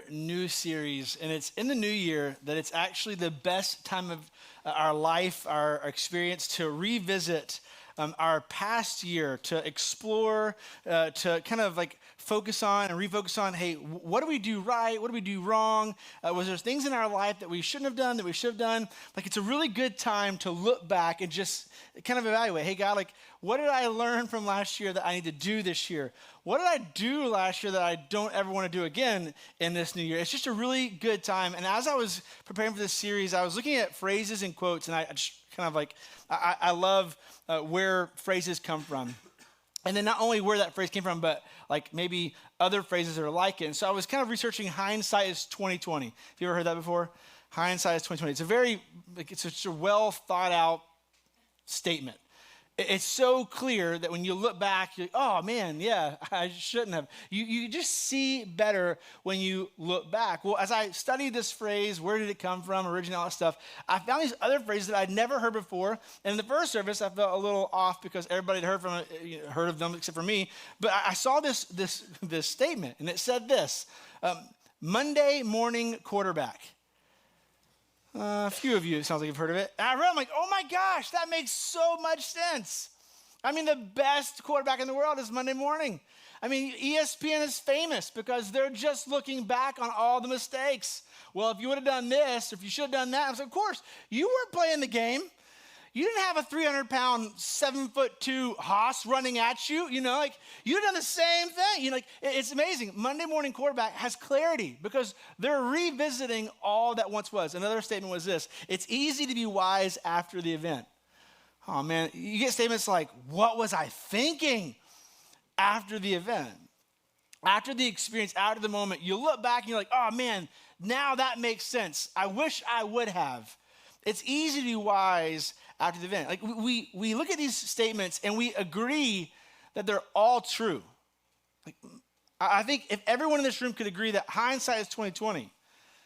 our new series, and it's in the new year that it's actually the best time of our life, our experience to revisit our past year, to explore, to kind of like focus on and refocus on, hey, what do we do right? What do we do wrong? Was there things in our life that we shouldn't have done, that we should have done? Like, it's a really good time to look back and just kind of evaluate, hey, God, like, what did I learn from last year that I need to do this year? What did I do last year that I don't ever want to do again in this new year? It's just a really good time. And as I was preparing for this series, I was looking at phrases and quotes, and I just kind of like, I love where phrases come from. And then not only where that phrase came from, but like maybe other phrases that are like it. And so I was kind of researching hindsight is 2020. Have you ever heard that before? Hindsight is 2020. It's such a well thought out statement. It's so clear that when you look back, you're like, oh man, yeah, I shouldn't have. You just see better when you look back. Well, as I studied this phrase, where did it come from, original stuff, I found these other phrases that I'd never heard before. And in the first service, I felt a little off because everybody had heard of them except for me. But I saw this statement, and it said this: Monday morning quarterback. A few of you, it sounds like you've heard of it. And I read it, I'm like, oh my gosh, that makes so much sense. I mean, the best quarterback in the world is Monday morning. I mean, ESPN is famous because they're just looking back on all the mistakes. Well, if you would have done this, or if you should have done that, I was like, of course, you weren't playing the game. You didn't have a 300-pound, 7'2" hoss running at you. You know, like, you've done the same thing. You know, like, it's amazing. Monday morning quarterback has clarity because they're revisiting all that once was. Another statement was this: it's easy to be wise after the event. Oh man, you get statements like, what was I thinking after the event? After the experience, after the moment, you look back and you're like, oh man, now that makes sense. I wish I would have. It's easy to be wise after the event. Like, we look at these statements and we agree that they're all true. Like, I think if everyone in this room could agree that hindsight is 2020,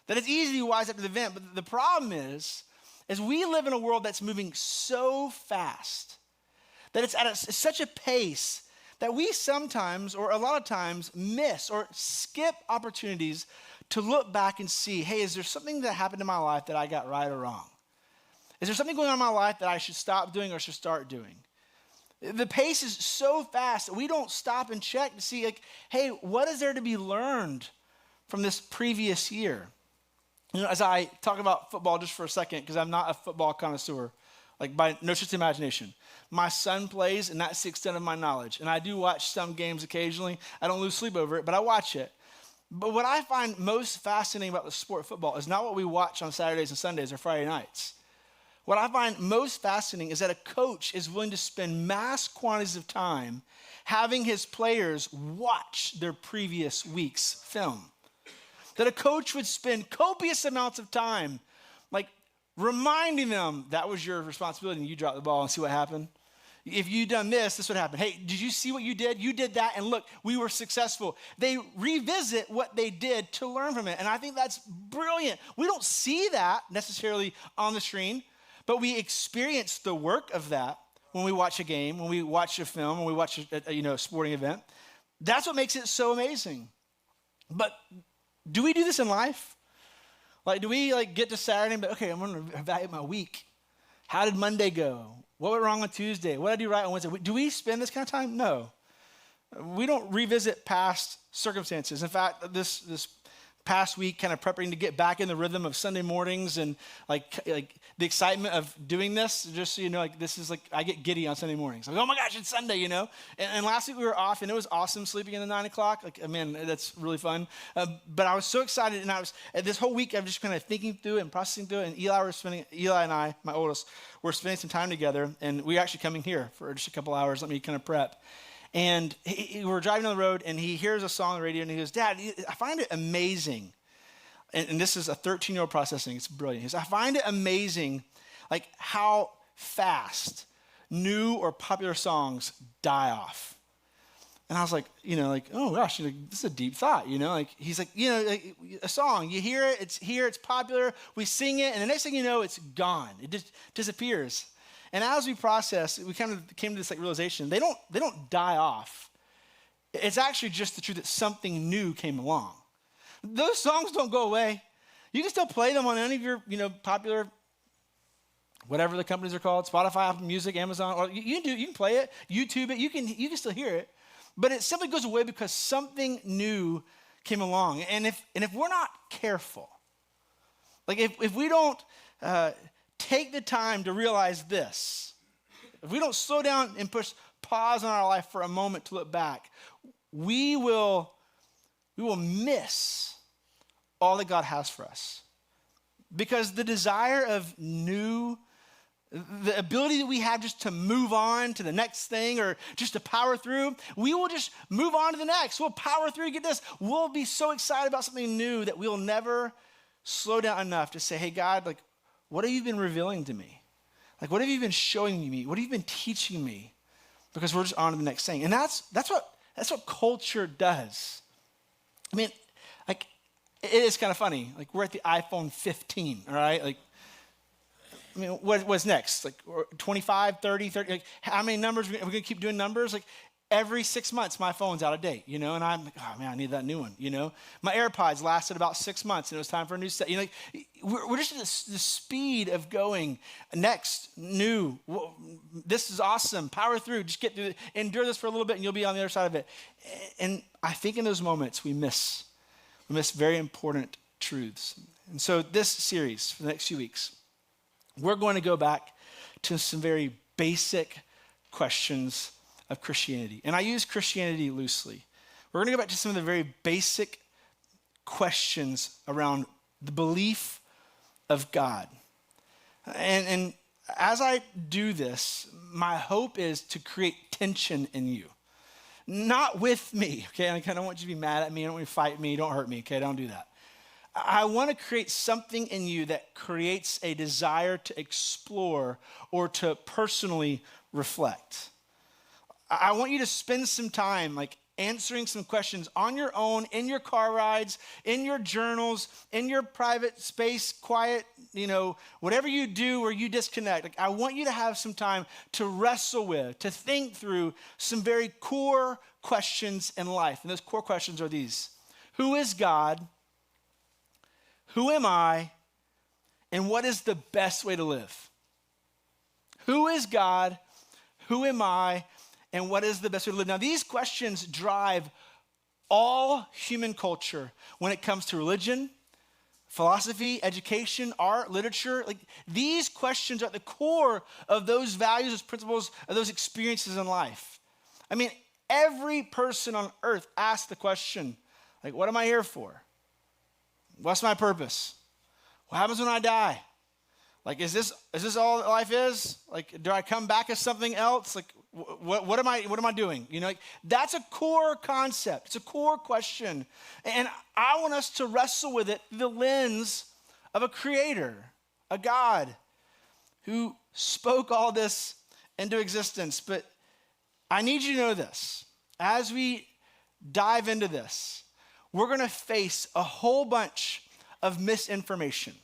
that it's easy to be wise after the event. But the problem is we live in a world that's moving so fast, that it's at such a pace that we sometimes, or a lot of times, miss or skip opportunities to look back and see, hey, is there something that happened in my life that I got right or wrong? Is there something going on in my life that I should stop doing or should start doing? The pace is so fast that we don't stop and check to see, like, hey, what is there to be learned from this previous year? You know, as I talk about football just for a second, because I'm not a football connoisseur, like by no stretch of imagination. My son plays, and that's the extent of my knowledge. And I do watch some games occasionally. I don't lose sleep over it, but I watch it. But what I find most fascinating about the sport of football is not what we watch on Saturdays and Sundays or Friday nights. What I find most fascinating is that a coach is willing to spend mass quantities of time having his players watch their previous week's film. That a coach would spend copious amounts of time, like, reminding them that was your responsibility and you dropped the ball, and see what happened. If you'd done this would happen. Hey, did you see what you did? You did that, and look, we were successful. They revisit what they did to learn from it, and I think that's brilliant. We don't see that necessarily on the screen, but we experience the work of that when we watch a game, when we watch a film, when we watch a sporting event. That's what makes it so amazing. But do we do this in life? Like, do we get to Saturday and be, okay, I'm going to evaluate my week. How did Monday go? What went wrong on Tuesday? What did I do right on Wednesday? Do we spend this kind of time? No. We don't revisit past circumstances. In fact, this past week, kind of preparing to get back in the rhythm of Sunday mornings and like the excitement of doing this, just so you know, like, this is like, I get giddy on Sunday mornings. Like, oh my gosh, it's Sunday, you know? And last week we were off, and it was awesome sleeping in the 9 o'clock. Like, man, that's really fun. But I was so excited, and this whole week I'm just kind of thinking through it and processing through it, and Eli and I, my oldest, were spending some time together, and we were actually coming here for just a couple hours, let me kind of prep. And we were driving on the road, and he hears a song on the radio, and he goes, Dad, I find it amazing. And this is a 13-year-old processing. It's brilliant. He says, I find it amazing, like, how fast new or popular songs die off. And I was like, oh gosh, this is a deep thought, Like, he's like, like, a song, you hear it, it's here, it's popular, we sing it, and the next thing you know, it's gone. It just disappears. And as we process, we kind of came to this realization, they don't die off. It's actually just the truth that something new came along. Those songs don't go away. You can still play them on any of your, popular, whatever the companies are called, Spotify, Apple Music, Amazon, or you can play it, YouTube it, you can still hear it. But it simply goes away because something new came along. And if we're not careful, like if we don't take the time to realize this, if we don't slow down and push pause on our life for a moment to look back, we will miss all that God has for us. Because the desire of new, the ability that we have just to move on to the next thing or just to power through, we will just move on to the next. We'll power through, get this. We'll be so excited about something new that we'll never slow down enough to say, hey, God, like, what have you been revealing to me? Like, what have you been showing me? What have you been teaching me? Because we're just on to the next thing. And that's what culture does. I mean, like, it is kind of funny. Like, we're at the iPhone 15, all right? Like, I mean, what's next? Like 25, 30, 30, like how many numbers? We're going to keep doing numbers? Like every 6 months, my phone's out of date, and I'm like, oh man, I need that new one, My AirPods lasted about 6 months and it was time for a new set. Like we're just at the speed of going next, new, this is awesome, power through, just get through it, endure this for a little bit and you'll be on the other side of it. And I think in those moments we miss very important truths. And so this series for the next few weeks, we're going to go back to some very basic questions of Christianity. And I use Christianity loosely. We're going to go back to some of the very basic questions around the belief of God. And as I do this, my hope is to create tension in you. Not with me, okay? I don't want you to be mad at me. I don't want you to fight me. Don't hurt me, okay? Don't do that. I want to create something in you that creates a desire to explore or to personally reflect. I want you to spend some time like answering some questions on your own, in your car rides, in your journals, in your private space, quiet, whatever you do where you disconnect. Like, I want you to have some time to wrestle with, to think through some very core questions in life. And those core questions are these: who is God? Who am I? And what is the best way to live? Who is God? Who am I? And what is the best way to live? Now, these questions drive all human culture when it comes to religion, philosophy, education, art, literature. Like, these questions are at the core of those values, those principles, of those experiences in life. I mean, every person on earth asks the question, like, what am I here for? What's my purpose? What happens when I die? Like, is this all that life is? Like, do I come back as something else? Like, what am I doing? Like, that's a core concept. It's a core question. And I want us to wrestle with it through the lens of a creator, a God who spoke all this into existence. But I need you to know this. As we dive into this, we're going to face a whole bunch of misinformation.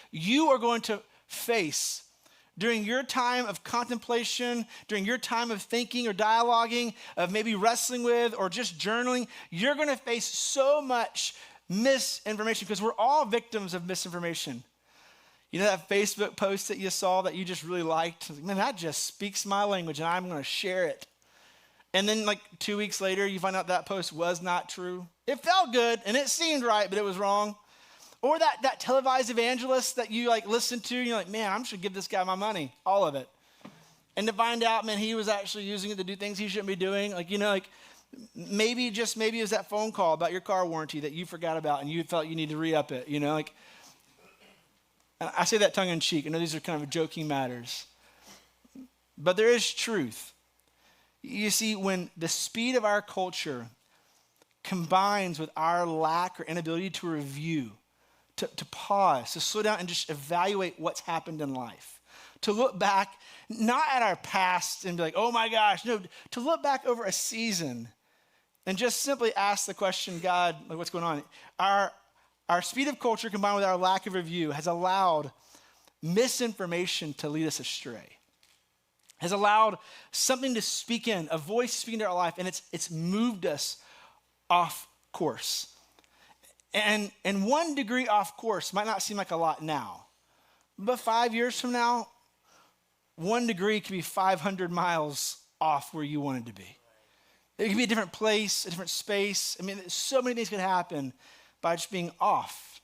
You are going to face, during your time of contemplation, during your time of thinking or dialoguing, of maybe wrestling with or just journaling, you're going to face so much misinformation because we're all victims of misinformation. That Facebook post that you saw that you just really liked? Man, that just speaks my language and I'm going to share it. And then like 2 weeks later, you find out that post was not true. It felt good and it seemed right, but it was wrong. Or that televised evangelist that you like listened to, you're like, man, I'm just gonna give this guy my money, all of it. And to find out, man, he was actually using it to do things he shouldn't be doing. Maybe it was that phone call about your car warranty that you forgot about and you felt you need to re-up it, I say that tongue in cheek. I know these are kind of joking matters. But there is truth. You see, when the speed of our culture combines with our lack or inability to review, to pause, to slow down and just evaluate what's happened in life, to look back, not at our past and be like, oh my gosh, no, to look back over a season and just simply ask the question, God, like, what's going on? Our speed of culture combined with our lack of review has allowed misinformation to lead us astray. Has allowed something to speak in, a voice to speak into our life, and it's moved us off course. And 1 degree off course might not seem like a lot now, but 5 years from now, 1 degree could be 500 miles off where you wanted to be. It could be a different place, a different space. I mean, so many things could happen by just being off.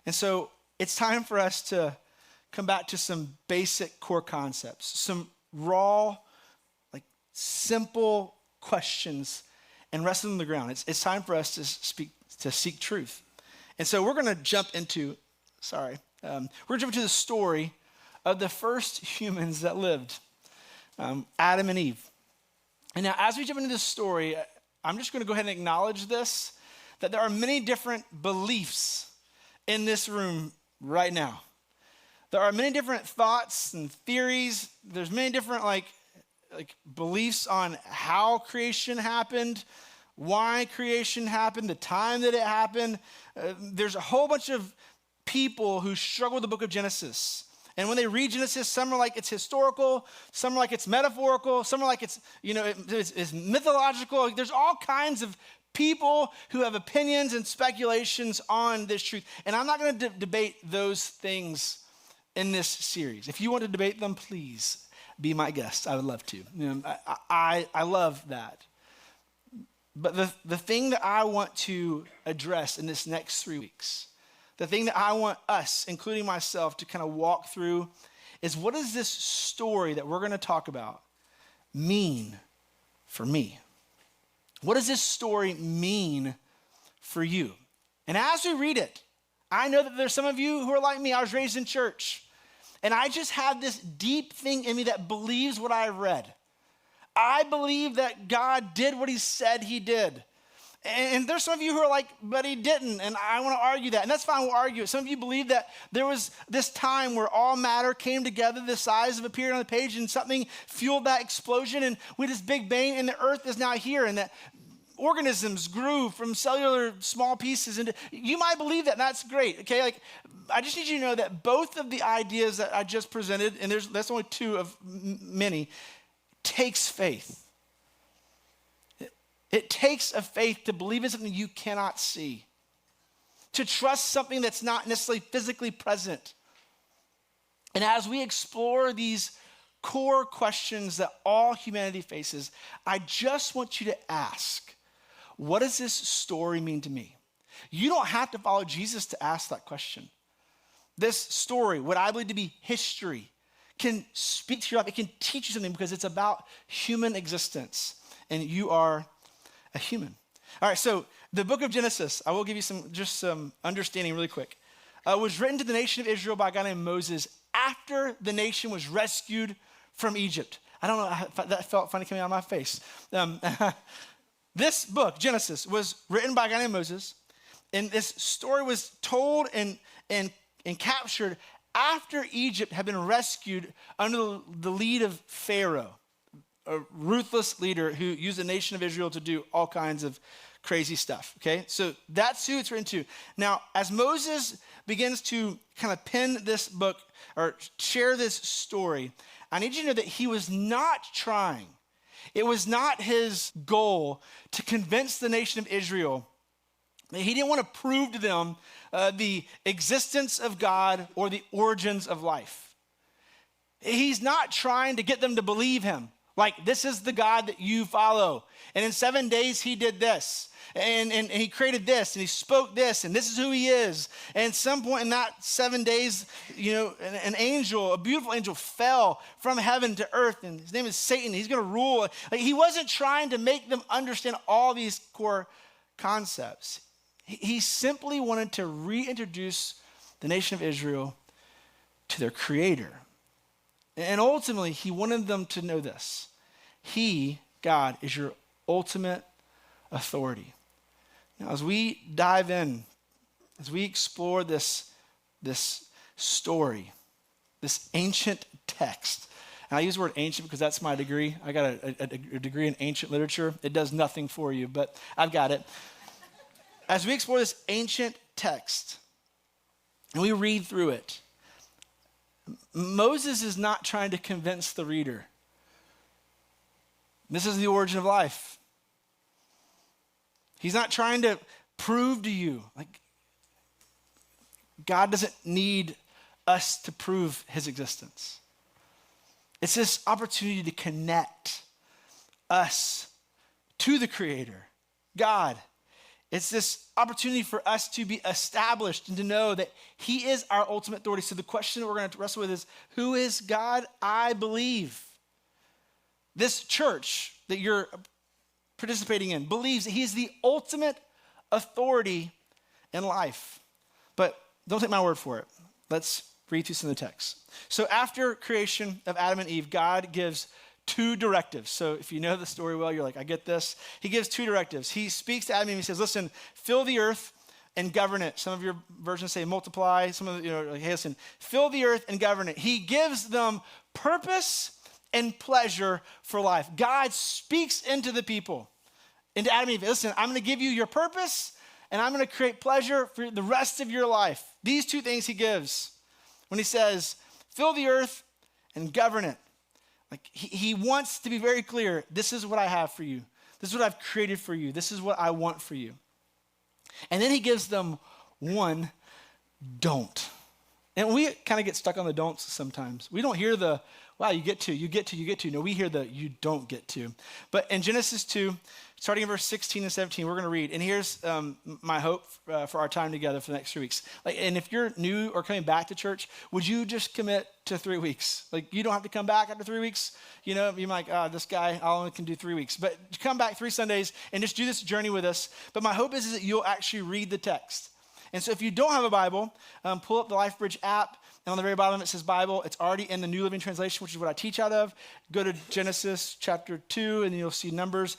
And so it's time for us to come back to some basic core concepts, some raw, like simple questions, and rest them on the ground. It's time for us to seek truth. And so we're going to jump into, we're going to jump into the story of the first humans that lived, Adam and Eve. And now as we jump into this story, I'm just going to go ahead and acknowledge this, that there are many different beliefs in this room right now. There are many different thoughts and theories. There's many different like beliefs on how creation happened, why creation happened, the time that it happened. There's a whole bunch of people who struggle with the book of Genesis. And when they read Genesis, some are like it's historical, some are like it's metaphorical, some are like it's mythological. There's all kinds of people who have opinions and speculations on this truth. And I'm not going to debate those things in this series. If you want to debate them, please be my guest. I would love to. I love that. But the thing that I want to address in this next 3 weeks, the thing that I want us, including myself, to kind of walk through is, what does this story that we're going to talk about mean for me? What does this story mean for you? And as we read it, I know that there's some of you who are like me. I was raised in church, and I just have this deep thing in me that believes what I read. I believe that God did what he said he did. And there's some of you who are like, but he didn't, and I want to argue that. And that's fine, we'll argue it. Some of you believe that there was this time where all matter came together the size of a period on the page, and something fueled that explosion, and we had this big bang, and the earth is now here, and that organisms grew from cellular small pieces. And you might believe that, and that's great, okay? Like, I just need you to know that both of the ideas that I just presented, and that's only two of many, takes faith. It takes a faith to believe in something you cannot see, to trust something that's not necessarily physically present. And as we explore these core questions that all humanity faces, I just want you to ask, what does this story mean to me? You don't have to follow Jesus to ask that question. This story, what I believe to be history, can speak to your life. It can teach you something because it's about human existence, and you are a human. All right, so the book of Genesis, I will give you some understanding really quick. Was written to the nation of Israel by a guy named Moses after the nation was rescued from Egypt. I don't know, that felt funny coming out of my face. This book, Genesis, was written by a guy named Moses, and this story was told and captured after Egypt had been rescued under the lead of Pharaoh, a ruthless leader who used the nation of Israel to do all kinds of crazy stuff, okay? So that's who it's written to. Now, as Moses begins to kind of pen this book or share this story, I need you to know that he was not trying. It was not his goal to convince the nation of Israel that he didn't want to prove to them the existence of God or the origins of life. He's not trying to get them to believe him. Like, this is the God that you follow. And in 7 days, he did this. And he created this, and he spoke this, and this is who he is. And at some point in that 7 days, an angel, a beautiful angel, fell from heaven to earth, and his name is Satan. He's going to rule. Like, he wasn't trying to make them understand all these core concepts. He simply wanted to reintroduce the nation of Israel to their creator. And ultimately, he wanted them to know this. He, God, is your ultimate authority. Now, as we dive in, as we explore this story, this ancient text, and I use the word ancient because that's my degree. I got a degree in ancient literature. It does nothing for you, but I've got it. As we explore this ancient text, and we read through it, Moses is not trying to convince the reader. This is the origin of life. He's not trying to prove to you, like, God doesn't need us to prove his existence. It's this opportunity to connect us to the Creator, God. It's this opportunity for us to be established and to know that he is our ultimate authority. So the question that we're going to wrestle with is, who is God? I believe. This church that you're participating in believes that he is the ultimate authority in life. But don't take my word for it. Let's read through some of the text. So after creation of Adam and Eve, God gives two directives. So if you know the story well, you're like, I get this. He gives two directives. He speaks to Adam and Eve. He says, listen, fill the earth and govern it. Some of your versions say multiply. Some of the, like, hey, listen, fill the earth and govern it. He gives them purpose and pleasure for life. God speaks into the people, into Adam and Eve. Listen, I'm going to give you your purpose and I'm going to create pleasure for the rest of your life. These two things he gives when he says, fill the earth and govern it. Like he wants to be very clear, this is what I have for you. This is what I've created for you. This is what I want for you. And then he gives them one don't. And we kind of get stuck on the don'ts sometimes. We don't hear the, wow, you get to. No, we hear the you don't get to. But in Genesis 2, starting in verse 16 and 17, we're going to read. And here's my hope for our time together for the next 3 weeks. And if you're new or coming back to church, would you just commit to 3 weeks? You don't have to come back after 3 weeks. You're like, this guy, I only can do 3 weeks. But come back 3 Sundays and just do this journey with us. But my hope is that you'll actually read the text. And so if you don't have a Bible, pull up the LifeBridge app. And on the very bottom, it says Bible. It's already in the New Living Translation, which is what I teach out of. Go to Genesis chapter 2, and you'll see Numbers,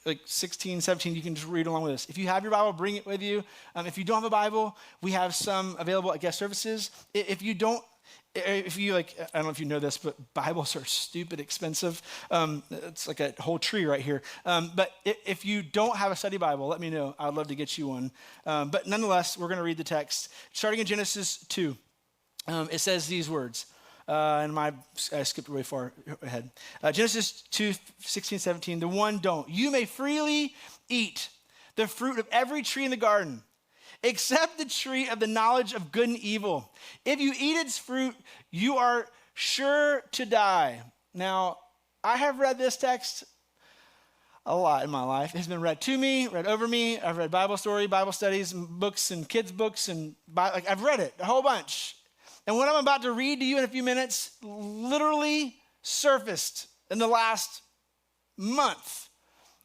like 16, 17. You can just read along with us. If you have your Bible, bring it with you. If you don't have a Bible, we have some available at guest services. If you like, I don't know if you know this, but Bibles are stupid expensive. It's like a whole tree right here. But if you don't have a study Bible, let me know. I'd love to get you one. But nonetheless, we're going to read the text. Starting in Genesis 2. It says these words, and I skipped way far ahead. Genesis 2, 16, 17, the one don't. You may freely eat the fruit of every tree in the garden, except the tree of the knowledge of good and evil. If you eat its fruit, you are sure to die. Now, I have read this text a lot in my life. It's been read to me, read over me. I've read Bible story, Bible studies, and books, and kids' books, and I've read it a whole bunch. And what I'm about to read to you in a few minutes literally surfaced in the last month.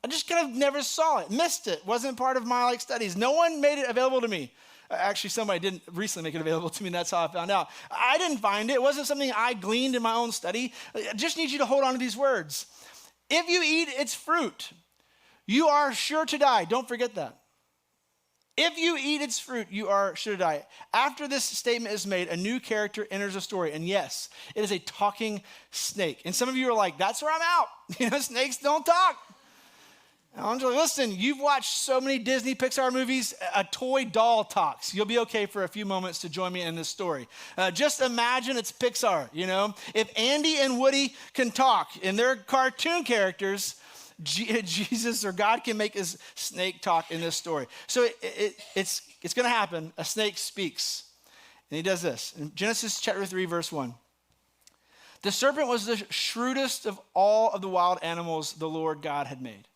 I just kind of never saw it, missed it, wasn't part of my studies. No one made it available to me. Actually, somebody didn't recently make it available to me, and that's how I found out. I didn't find it. It wasn't something I gleaned in my own study. I just need you to hold on to these words. If you eat its fruit, you are sure to die. Don't forget that. If you eat its fruit, you are sure to die. After this statement is made, a new character enters the story. And yes, it is a talking snake. And some of you are like, that's where I'm out. Snakes don't talk. And I'm just like, listen, you've watched so many Disney Pixar movies, a toy doll talks. You'll be okay for a few moments to join me in this story. Just imagine it's Pixar, If Andy and Woody can talk and they're cartoon characters, Jesus or God can make his snake talk in this story. So it's going to happen. A snake speaks. And he does this. In Genesis chapter 3, verse 1. The serpent was the shrewdest of all of the wild animals the Lord God had made.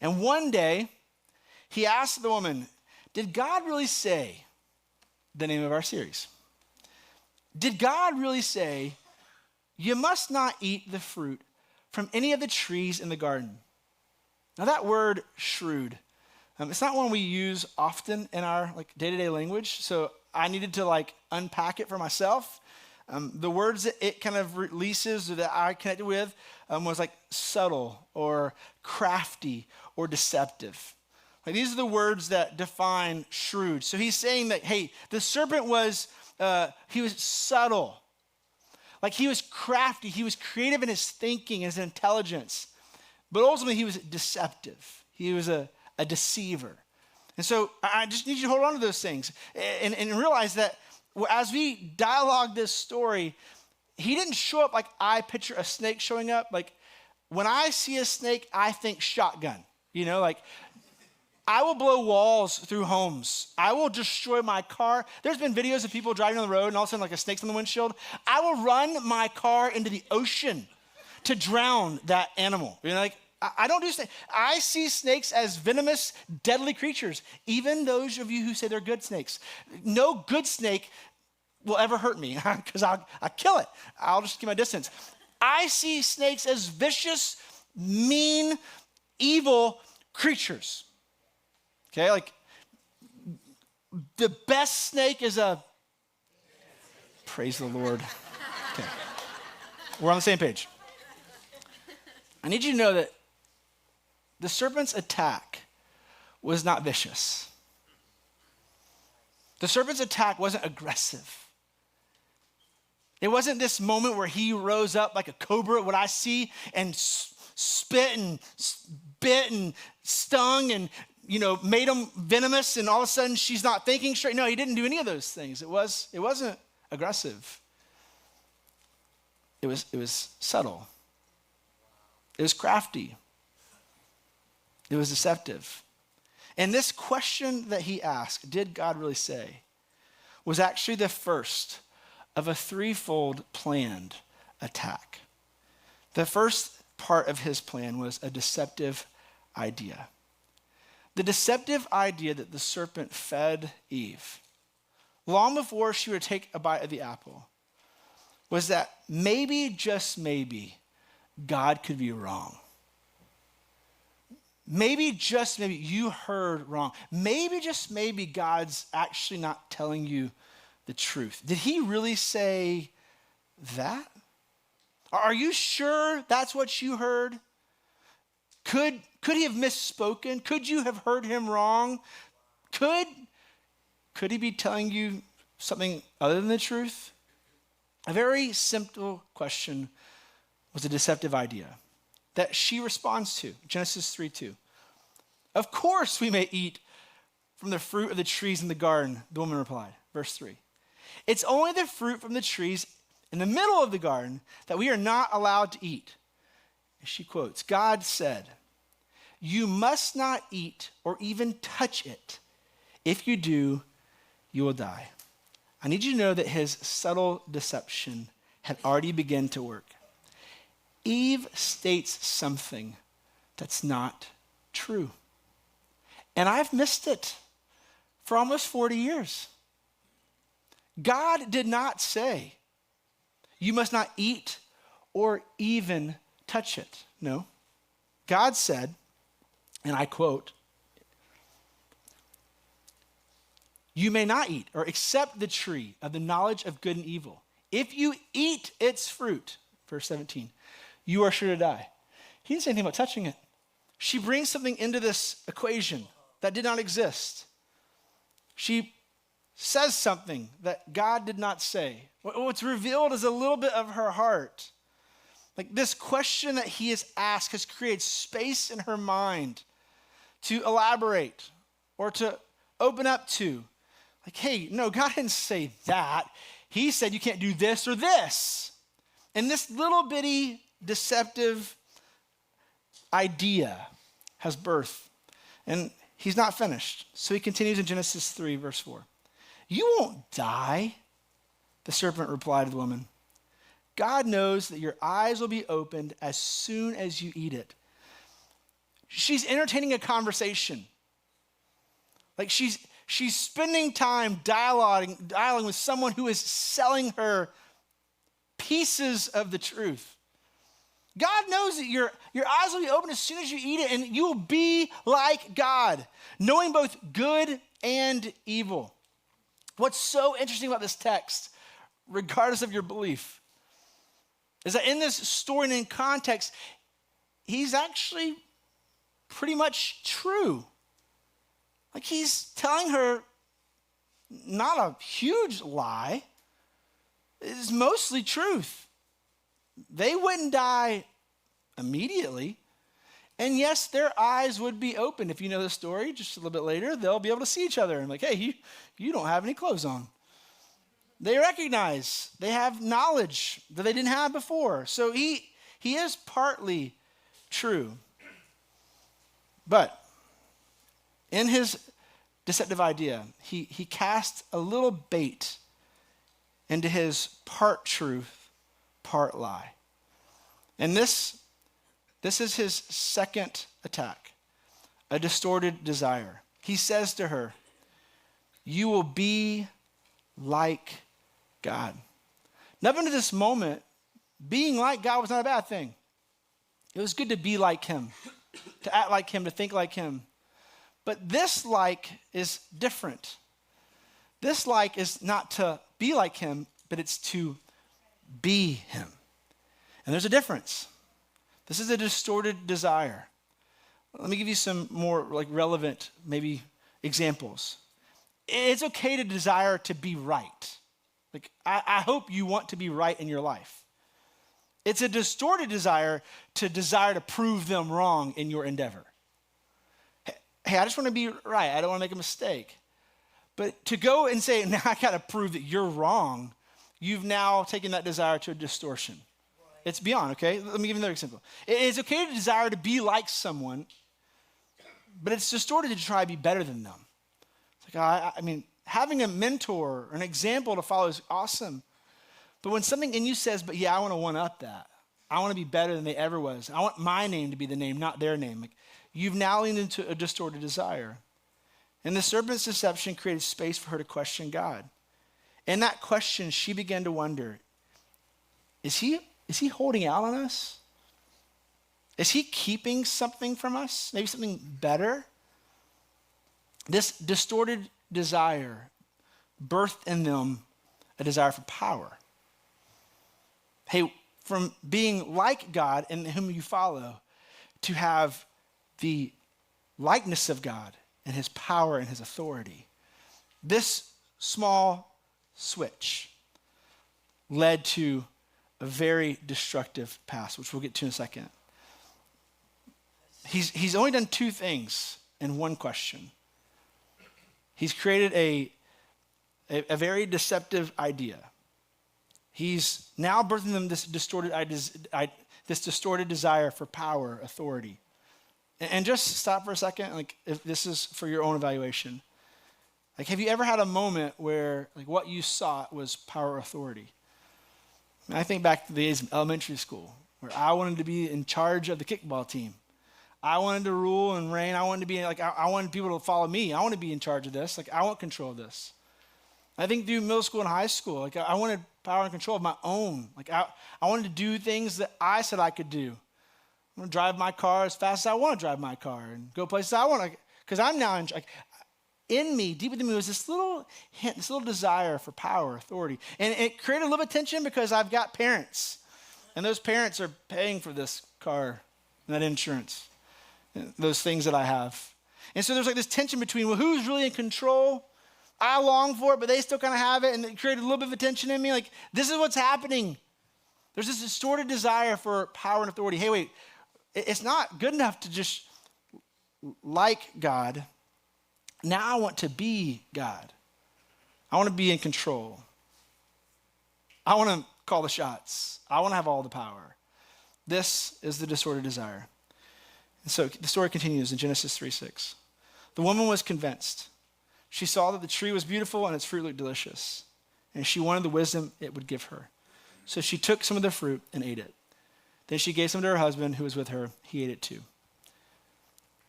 And one day, he asked the woman, did God really say, the name of our series, did God really say, you must not eat the fruit from any of the trees in the garden? Now that word shrewd, it's not one we use often in our day-to-day language, so I needed to unpack it for myself. The words that it kind of releases or that I connected with was subtle or crafty or deceptive. These are the words that define shrewd. So he's saying that, hey, the serpent was, he was subtle. He was crafty, he was creative in his thinking, his intelligence, but ultimately he was deceptive. He was a deceiver. And so I just need you to hold on to those things and realize that as we dialogue this story, he didn't show up like I picture a snake showing up. When I see a snake, I think shotgun, I will blow walls through homes. I will destroy my car. There's been videos of people driving on the road and all of a sudden like a snake's on the windshield. I will run my car into the ocean to drown that animal. You know, like I don't do snakes. I see snakes as venomous, deadly creatures. Even those of you who say they're good snakes. No good snake will ever hurt me because I'll kill it. I'll just keep my distance. I see snakes as vicious, mean, evil creatures. Okay, like the best snake is praise the Lord. Okay, we're on the same page. I need you to know that the serpent's attack was not vicious. The serpent's attack wasn't aggressive. It wasn't this moment where he rose up like a cobra, what I see, and spit and bit and stung and, made him venomous, and all of a sudden she's not thinking straight. No, he didn't do any of those things. It wasn't aggressive. It was subtle. It was crafty. It was deceptive. And this question that he asked, did God really say, was actually the first of a threefold planned attack. The first part of his plan was a deceptive idea. The deceptive idea that the serpent fed Eve, long before she would take a bite of the apple, was that maybe, just maybe, God could be wrong. Maybe, just maybe, you heard wrong. Maybe, just maybe, God's actually not telling you the truth. Did he really say that? Are you sure that's what you heard? Could he have misspoken? Could you have heard him wrong? Could he be telling you something other than the truth? A very simple question was a deceptive idea that she responds to. Genesis 3:2. Of course we may eat from the fruit of the trees in the garden, the woman replied. Verse 3. It's only the fruit from the trees in the middle of the garden that we are not allowed to eat. And she quotes, God said, you must not eat or even touch it. If you do, you will die. I need you to know that his subtle deception had already begun to work. Eve states something that's not true. And I've missed it for almost 40 years. God did not say, you must not eat or even touch it. No. God said, and I quote, you may not eat or accept the tree of the knowledge of good and evil. If you eat its fruit, verse 17, you are sure to die. He didn't say anything about touching it. She brings something into this equation that did not exist. She says something that God did not say. What's revealed is a little bit of her heart. Like this question that he has asked has created space in her mind to elaborate or to open up to. Like, hey, no, God didn't say that. He said you can't do this or this. And this little bitty deceptive idea has birth. And he's not finished. So he continues in Genesis 3, verse 4. You won't die, the serpent replied to the woman. God knows that your eyes will be opened as soon as you eat it. She's entertaining a conversation. Like she's spending time dialoguing with someone who is selling her pieces of the truth. God knows that your eyes will be open as soon as you eat it, and you will be like God, knowing both good and evil. What's so interesting about this text, regardless of your belief, is that in this story and in context, he's actually pretty much true. Like he's telling her not a huge lie. It's mostly truth. They wouldn't die immediately. And yes, their eyes would be open. If you know the story, just a little bit later, they'll be able to see each other. And like, hey, you don't have any clothes on. They recognize, they have knowledge that they didn't have before. So he is partly true. But In his deceptive idea, he cast a little bait into his part truth, part lie. And this is his second attack, a distorted desire. He says to her, "You will be like God." Now, up until this moment, being like God was not a bad thing. It was good to be like him, to act like him, to think like him. But this like is different. This like is not to be like him, but it's to be him. And there's a difference. This is a distorted desire. Let me give you some more relevant maybe examples. It's okay to desire to be right. I hope you want to be right in your life. It's a distorted desire to prove them wrong in your endeavor. Hey, I just want to be right. I don't want to make a mistake. But to go and say, now I got to prove that you're wrong, you've now taken that desire to a distortion. It's beyond, okay? Let me give you another example. It's okay to desire to be like someone, but it's distorted to try to be better than them. It's like, I mean, having a mentor or an example to follow is awesome. But when something in you says, but yeah, I want to one-up that. I want to be better than they ever was. I want my name to be the name, not their name. You've now leaned into a distorted desire. And the serpent's deception created space for her to question God. In that question, she began to wonder, is he holding out on us? Is he keeping something from us? Maybe something better? This distorted desire birthed in them a desire for power. Hey, from being like God in whom you follow to have the likeness of God and his power and his authority. This small switch led to a very destructive past, which we'll get to in a second. He's only done two things in one question. He's created a very deceptive idea. He's now birthing them this distorted desire for power, authority. And just stop for a second, if this is for your own evaluation. Have you ever had a moment where what you sought was power or authority? I think back to the days of elementary school where I wanted to be in charge of the kickball team. I wanted to rule and reign. I wanted to be I wanted people to follow me. I want to be in charge of this. I want control of this. I think through middle school and high school, I wanted power and control of my own. I wanted to do things that I said I could do. I'm going to drive my car as fast as I want to drive my car and go places I want to, because I'm now in me, deep within me, was this little hint, this little desire for power, authority. And it created a little bit of tension because I've got parents. And those parents are paying for this car and that insurance, and those things that I have. And so there's this tension between, well, who's really in control? I long for it, but they still kind of have it. And it created a little bit of a tension in me. This is what's happening. There's this distorted desire for power and authority. Hey, wait, it's not good enough to just like God. Now I want to be God. I want to be in control. I want to call the shots. I want to have all the power. This is the disordered desire. And so the story continues in Genesis 3:6. The woman was convinced. She saw that the tree was beautiful and its fruit looked delicious. And she wanted the wisdom it would give her. So she took some of the fruit and ate it. Then she gave some to her husband who was with her. He ate it too.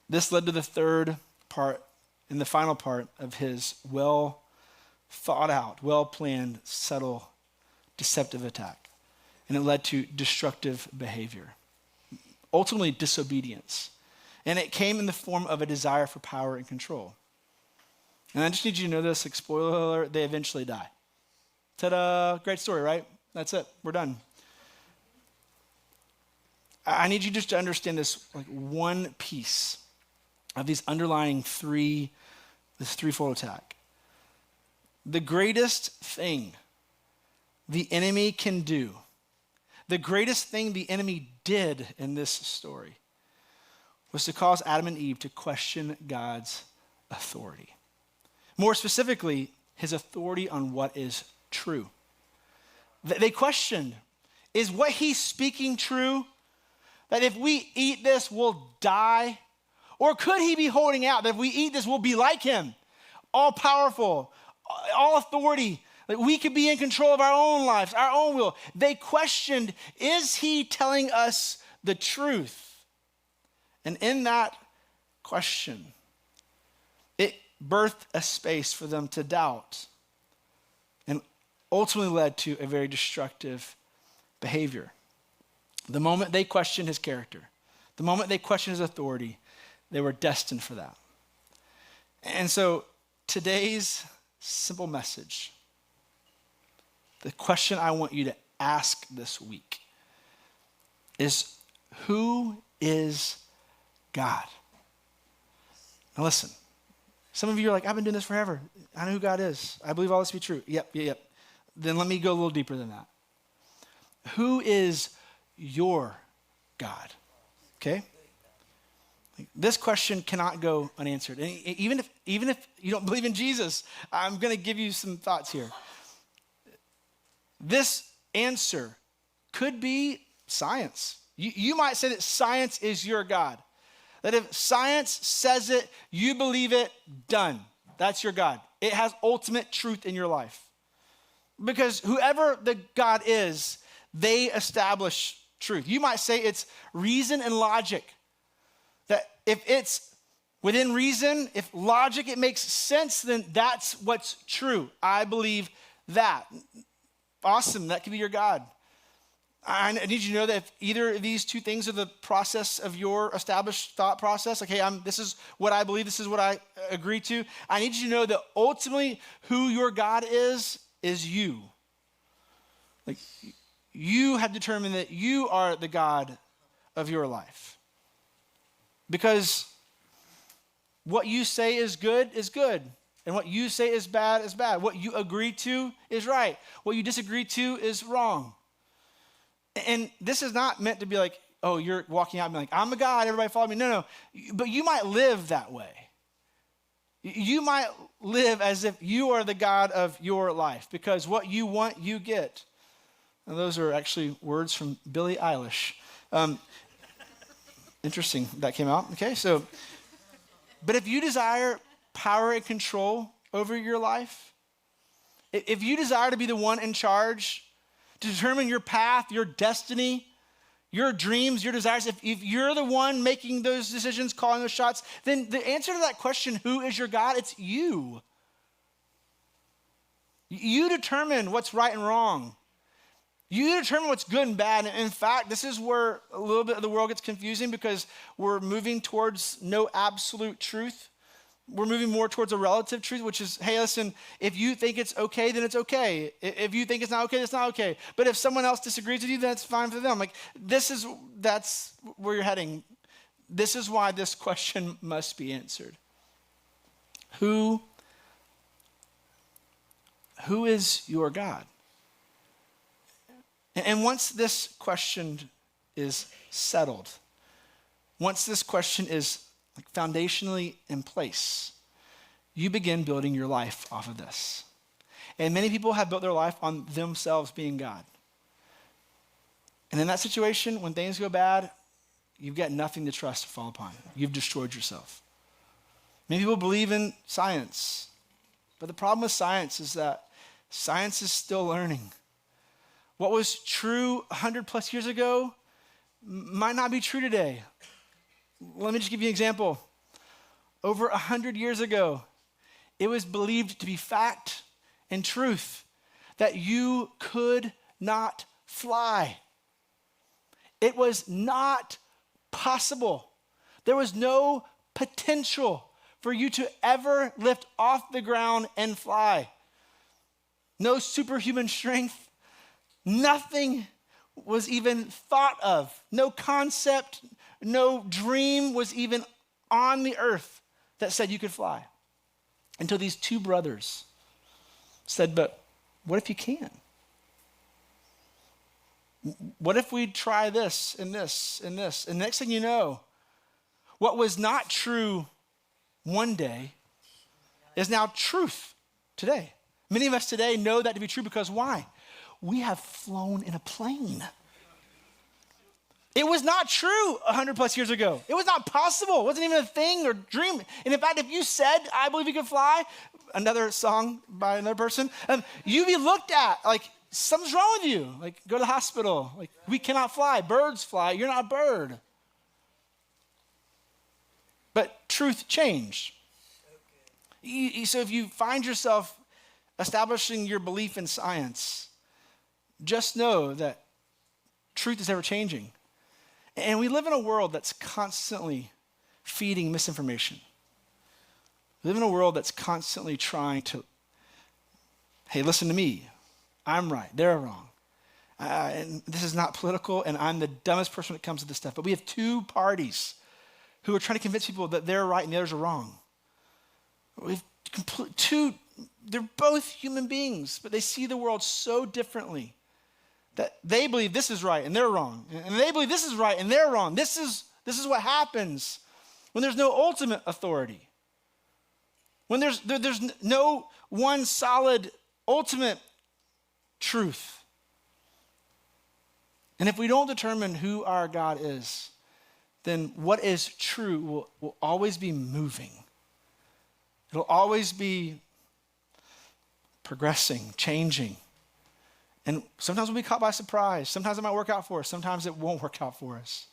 This led to the third part and the final part of his well thought out, well planned, subtle, deceptive attack. And it led to destructive behavior, ultimately disobedience. And it came in the form of a desire for power and control. And I just need you to know this, spoiler alert, they eventually die. Ta-da, great story, right? That's it, we're done. I need you just to understand this one piece of these underlying this threefold attack. The greatest thing the enemy can do, the greatest thing the enemy did in this story was to cause Adam and Eve to question God's authority. More specifically, his authority on what is true. They questioned, is what he's speaking true? That if we eat this, we'll die? Or could he be holding out that if we eat this, we'll be like him, all powerful, all authority, like we could be in control of our own lives, our own will? They questioned, is he telling us the truth? And in that question, it birthed a space for them to doubt and ultimately led to a very destructive behavior. The moment they questioned his character, the moment they questioned his authority, they were destined for that. And so today's simple message, the question I want you to ask this week is, who is God? Now listen, some of you are like, I've been doing this forever. I know who God is. I believe all this to be true. Yep. Then let me go a little deeper than that. Who is your God? Okay? This question cannot go unanswered. And even if you don't believe in Jesus, I'm going to give you some thoughts here. This answer could be science. You might say that science is your God. That if science says it, you believe it, done. That's your God. It has ultimate truth in your life. Because whoever the God is, they establish truth. You might say it's reason and logic. That if it's within reason, if logic, it makes sense, then that's what's true. I believe that. Awesome, that could be your God. I need you to know that if either of these two things are the process of your established thought process, like, hey, this is what I believe, this is what I agree to, I need you to know that ultimately who your God is you. Like, you have determined that you are the God of your life. Because what you say is good, and what you say is bad is bad. What you agree to is right. What you disagree to is wrong. And this is not meant to be like, oh, you're walking out and being like, I'm a God, everybody follow me. No. But you might live that way. You might live as if you are the God of your life, because what you want, you get. And those are actually words from Billie Eilish. Interesting, that came out. Okay, so, but if you desire power and control over your life, if you desire to be the one in charge, to determine your path, your destiny, your dreams, your desires, if you're the one making those decisions, calling those shots, then the answer to that question, who is your God? It's you. You determine what's right and wrong. You determine what's good and bad. And in fact, this is where a little bit of the world gets confusing, because we're moving towards no absolute truth. We're moving more towards a relative truth, which is, hey, listen, if you think it's okay, then it's okay. If you think it's not okay, it's not okay. But if someone else disagrees with you, then it's fine for them. Like, that's where you're heading. This is why this question must be answered. Who is your God? And once this question is settled, once this question is like foundationally in place, you begin building your life off of this. And many people have built their life on themselves being God. And in that situation, when things go bad, you've got nothing to trust to fall upon. You've destroyed yourself. Many people believe in science, but the problem with science is that science is still learning. What was true 100 plus years ago might not be true today. Let me just give you an example. Over 100 years ago, it was believed to be fact and truth that you could not fly. It was not possible. There was no potential for you to ever lift off the ground and fly. No superhuman strength. Nothing was even thought of. No concept, no dream was even on the earth that said you could fly. Until these two brothers said, but what if you can? What if we try this and this and this? And next thing you know, what was not true one day is now truth today. Many of us today know that to be true because why? We have flown in a plane. It was not true 100 plus years ago. It was not possible. It wasn't even a thing or dream. And in fact, if you said, I believe you can fly, another song by another person, you'd be looked at like something's wrong with you. Like go to the hospital. Like we cannot fly. Birds fly. You're not a bird. But truth changed. So if you find yourself establishing your belief in science, just know that truth is ever changing. And we live in a world that's constantly feeding misinformation. We live in a world that's constantly trying to, hey, listen to me. I'm right. They're wrong. And this is not political, and I'm the dumbest person when it comes to this stuff. But we have two parties who are trying to convince people that they're right and the others are wrong. We have they're both human beings, but they see the world so differently. That they believe this is right and they're wrong. And they believe this is right and they're wrong. This is what happens when there's no ultimate authority. When there's no one solid ultimate truth. And if we don't determine who our God is, then what is true will always be moving. It'll always be progressing, changing. And sometimes we'll be caught by surprise. Sometimes it might work out for us. Sometimes it won't work out for us.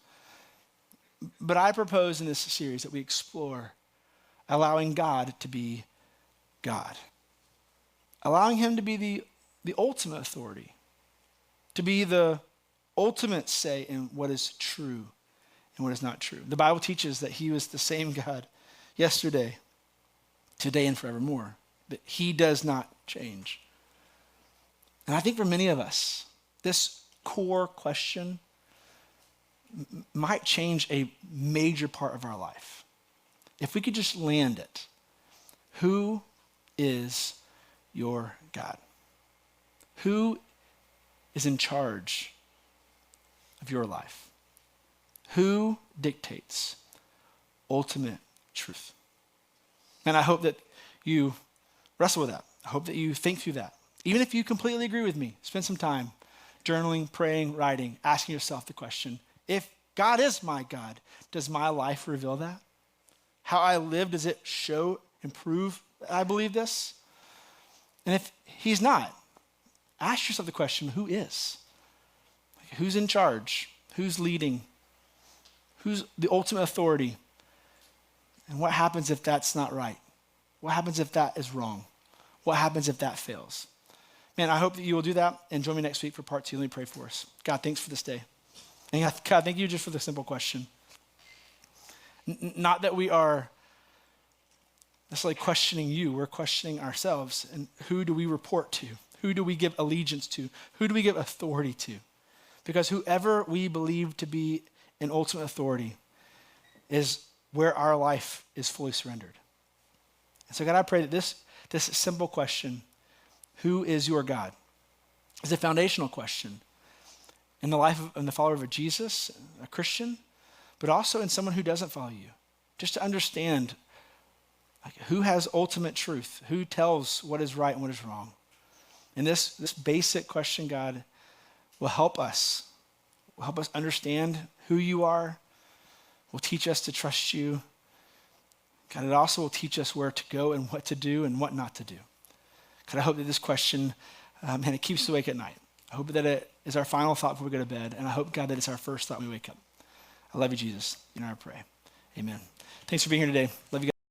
But I propose in this series that we explore allowing God to be God. Allowing him to be the ultimate authority. To be the ultimate say in what is true and what is not true. The Bible teaches that he was the same God yesterday, today, and forevermore. That he does not change. And I think for many of us, this core question might change a major part of our life. If we could just land it. Who is your God? Who is in charge of your life? Who dictates ultimate truth? And I hope that you wrestle with that. I hope that you think through that. Even if you completely agree with me, spend some time journaling, praying, writing, asking yourself the question, if God is my God, does my life reveal that? How I live, does it show and prove that I believe this? And if he's not, ask yourself the question, who is? Who's in charge? Who's leading? Who's the ultimate authority? And what happens if that's not right? What happens if that is wrong? What happens if that fails? Man, I hope that you will do that and join me next week for part 2. Let me pray for us. God, thanks for this day. And God, thank you just for the simple question. Not that we are necessarily questioning you, we're questioning ourselves. And who do we report to? Who do we give allegiance to? Who do we give authority to? Because whoever we believe to be an ultimate authority is where our life is fully surrendered. And so God, I pray that this simple question, who is your God, is a foundational question in the life of the follower of Jesus, a Christian, but also in someone who doesn't follow you. Just to understand who has ultimate truth, who tells what is right and what is wrong. And this basic question, God, will help us understand who you are, will teach us to trust you. God, it also will teach us where to go and what to do and what not to do. God, I hope that this question, it keeps us awake at night. I hope that it is our final thought before we go to bed. And I hope, God, that it's our first thought when we wake up. I love you, Jesus. In our pray. Amen. Thanks for being here today. Love you guys.